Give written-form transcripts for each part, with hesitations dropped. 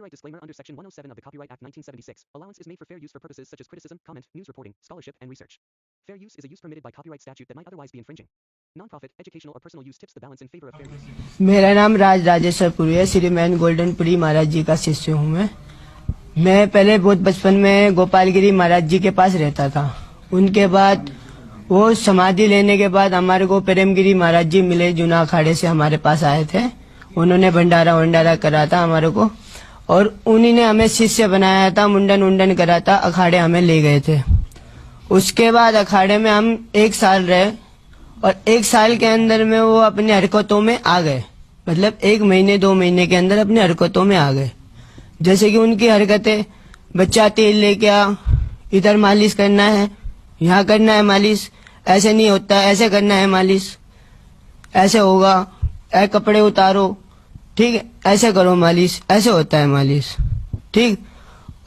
Copyright disclaimer under Section 107 of the Copyright Act 1976. Allowance is made for fair use for purposes such as criticism, comment, news reporting, scholarship, and research. Fair use is a use permitted by copyright statute that might otherwise be infringing. Non-profit, educational or personal use tips the balance in favor of fair use. मेरा नाम राजेश्वर पुरी है। Shri man गोल्डनपुरी महाराज जी का शिष्य हूँ मैं पहले बहुत बचपन में गोपालगिरी महाराज जी के पास रहता था। उनके बाद वो समाधि लेने के बाद हमारे को प्रेमगिरी महाराज जी मिले, जूना अखाड़े से हमारे पास आए थे। उन्होंने भंडारा करा था हमारे को और उन्हीं ने हमें शिष्य बनाया था, मुंडन करा था, अखाड़े हमें ले गए थे। उसके बाद अखाड़े में हम 1 साल रहे और 1 साल के अंदर में वो अपनी हरकतों में आ गए, मतलब 1 महीने 2 महीने के अंदर अपनी हरकतों में आ गए। जैसे कि उनकी हरकतें, बच्चा तेल लेके आ, इधर मालिश करना है, यहाँ करना है मालिश, ऐसे नहीं होता, ऐसे करना है मालिश, ऐसे होगा, कपड़े उतारो, ठीक है, ऐसे करो मालिश, ऐसे होता है मालिश, ठीक।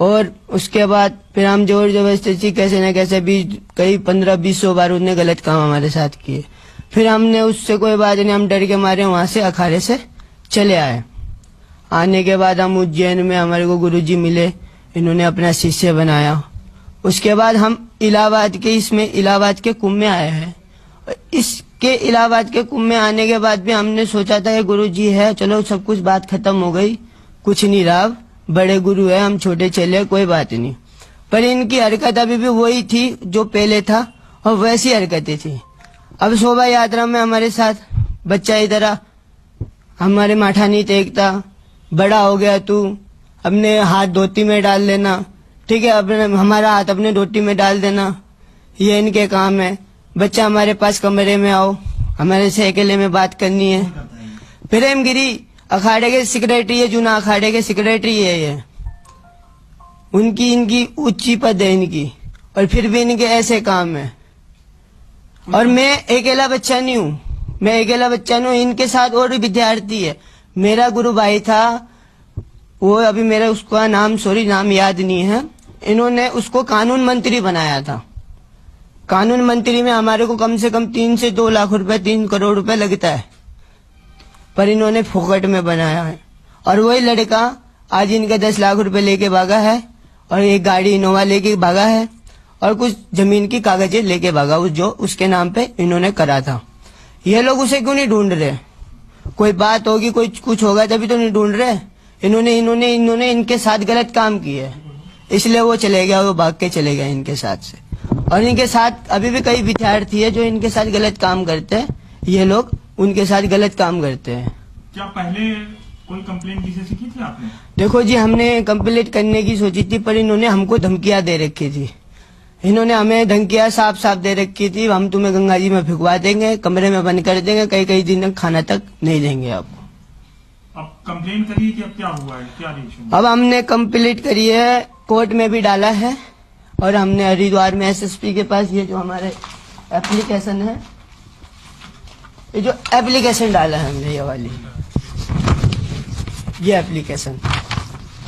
और उसके बाद फिर हम जोर जबरदस्ती कैसे न कैसे भी कई 15-20 बार उसने गलत काम हमारे साथ किए। फिर हमने उससे कोई बात नहीं, हम डर के मारे वहां से अखाड़े से चले आए। आने के बाद हम उज्जैन में हमारे को गुरुजी मिले, इन्होंने अपना शिष्य बनाया। उसके बाद हम इलाहाबाद के कुंभ में आए हैं। इसके इलाहाबाद के कुंभ में आने के बाद भी हमने सोचा था ये गुरुजी है, चलो सब कुछ बात खत्म हो गई, कुछ नहीं रहा, बड़े गुरु है, हम छोटे चले, कोई बात नहीं। पर इनकी हरकत अभी भी वही थी जो पहले था और वैसी हरकतें थी। अब शोभा यात्रा में हमारे साथ बच्चा इधर आ, हमारे माथा नहीं टेकता, बड़ा हो गया तू, अपने हाथ धोती में डाल लेना, ठीक है, अपने हमारा हाथ अपने धोती में डाल देना, ये इनके काम है। बच्चा हमारे पास कमरे में आओ, हमारे से अकेले में बात करनी है। प्रेमगिरी अखाड़े के सेक्रेटरी है, जूना अखाड़े के सेक्रेटरी है ये, इनकी ऊंची पद है इनकी, और फिर भी इनके ऐसे काम है। और मैं अकेला बच्चा नहीं हूँ, इनके साथ और विद्यार्थी है। मेरा गुरु भाई था, वो अभी मेरा उसका नाम याद नहीं है। इन्होंने उसको कानून मंत्री बनाया था। कानून मंत्री में हमारे को कम से कम 3 से 2 लाख रुपए, 3 करोड़ रुपए लगता है, पर इन्होंने फोकट में बनाया है। और वही लड़का आज इनका 10 लाख रुपए लेके भागा है और एक गाड़ी इनोवा लेके भागा है और कुछ जमीन की कागजें लेके भागा, जो उसके नाम पे इन्होंने करा था। ये लोग उसे क्यों नहीं ढूंढ रहे? कोई बात होगी, कोई कुछ होगा तभी तो नहीं ढूंढ रहे। इन्होंने इनके साथ गलत काम किया है, इसलिए वो चले गया, वो भाग के चले गए इनके साथ से। और इनके साथ अभी भी कई विद्यार्थी है जो इनके साथ गलत काम करते हैं, ये लोग उनके साथ गलत काम करते हैं। क्या पहले कोई कंप्लेंट किसी की थी आपने? देखो जी, हमने कंप्लेंट करने की सोची थी, पर इन्होंने हमको धमकियां दे रखी थी। इन्होंने हमें धमकियां साफ दे रखी थी, हम तुम्हें गंगा जी में फिकवा देंगे, कमरे में बंद कर देंगे, कई दिन तक खाना तक नहीं देंगे आपको। अब कंप्लेंट करी कि अब क्या हुआ है, क्या रिएक्शन? अब हमने कंप्लेंट करी है, कोर्ट में भी डाला है, और हमने हरिद्वार में एसएसपी के पास ये जो हमारे एप्लीकेशन है, ये जो एप्लीकेशन डाला है हमने, ये वाली ये एप्लीकेशन,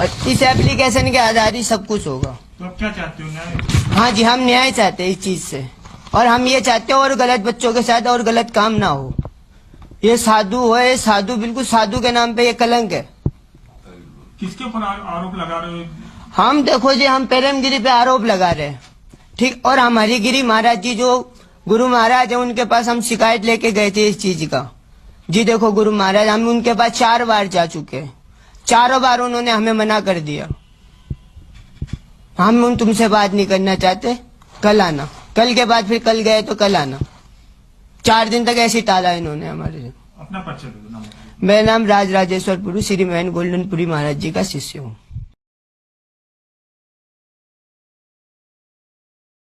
और इस एप्लीकेशन के आधार ही सब कुछ होगा। तो अब क्या चाहते हो, न्याय? हाँ जी, हम न्याय चाहते हैं इस चीज से, और हम ये चाहते हैं और गलत बच्चों के साथ और गलत काम ना हो। ये साधु है, साधु, बिल्कुल साधु के नाम पे ये कलंक है। किसके ऊपर आरोप लगा रहे हो? हम देखो जी, हम प्रेमगिरी पे आरोप लगा रहे हैं, ठीक। और हम हरिगिरी महाराज जी जो गुरु महाराज है, उनके पास हम शिकायत लेके गए थे इस चीज का। जी देखो गुरु महाराज, हम उनके पास 4 बार जा चुके हैं, 4 बार उन्होंने हमें मना कर दिया। हम तुमसे बात नहीं करना चाहते, कल आना। कल के बाद फिर कल गए तो कल आना, 4 दिन तक ऐसे टाला इन्होंने हमारे। अपना परिचय दो। मेरा नाम राजेश्वर पुरी, श्री मैन गोल्डनपुरी महाराज जी का शिष्य हूँ।